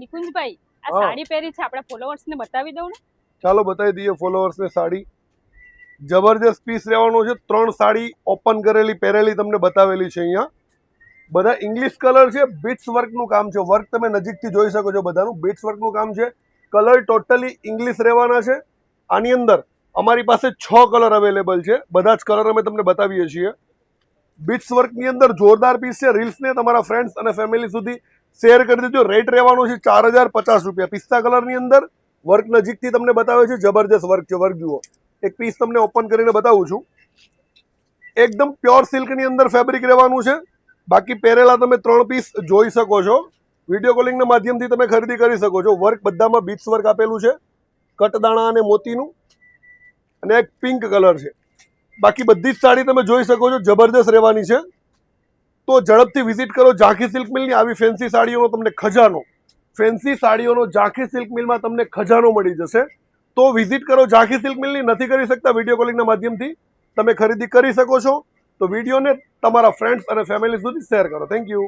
નિકુંજભાઈ આ હા. સાડી પહેરી છે આપણા ફોલોઅર્સ ને બતાવી દઉં ને. ચાલો બતાવી દઈએ ફોલોઅર્સ ને સાડી. જબરજસ્ત પીસ રહેવાનો છે. 3 સાડી ઓપન કરેલી પહેરેલી તમને બતાવેલી છે અહીંયા. બધા ઇંગ્લિશ કલર છે. બીટ્સ વર્કનું કામ છે. વર્ક તમે નજીકથી જોઈ શકો છો બધાનું. બીટ્સ વર્કનું કામ છે. કલર ટોટલી ઇંગ્લિશ રહેવાના છે. આની અંદર અમારી પાસે 6 કલર અવેલેબલ છે. બધા જ કલર અમે તમને બતાવીએ છીએ. બીટ્સ વર્કની અંદર જોરદાર પીસ છે. રીલ્સને તમારા ફ્રેન્ડ્સ અને ફેમિલી સુધી શેર કરી દેજો. રેટ રહેવાનો છે 4050 રૂપિયા. પિસ્તા કલરની અંદર વર્ક નજીકથી તમને બતાવે છે. જબરજસ્ત વર્ક છે. વર્ક જુઓ. એક પીસ તમને ઓપન કરીને બતાવું છું. એકદમ પ્યોર સિલ્કની અંદર ફેબ્રિક રહેવાનું છે. બાકી પહેરેલા તમે 3 પીસ જોઈ શકો છો. વિડીયો કોલિંગના માધ્યમથી તમે ખરીદી કરી શકો છો. વર્ક બધામાં બીટ્સ વર્ક આપેલું છે. કટદાણા અને મોતીનું. અને એક પિંક કલર છે. બાકી બધી જ સાડી તમે જોઈ શકો છો. જબરદસ્ત રહેવાની છે. તો ઝડપથી વિઝિટ કરો ઝાંખી સિલ્ક મિલની. આવી ફેન્સી સાડીઓનો તમને ખજાનો, ફેન્સી સાડીઓનો ઝાંખી સિલ્ક મિલમાં તમને ખજાનો મળી જશે. તો વિઝિટ કરો ઝાંખી સિલ્ક મિલની. નથી કરી શકતા વિડીયો કોલિંગના માધ્યમથી તમે ખરીદી કરી શકો છો. તો વિડીયોને તમારા ફ્રેન્ડ્સ અને ફેમિલી સુધી શેર કરો. Thank you.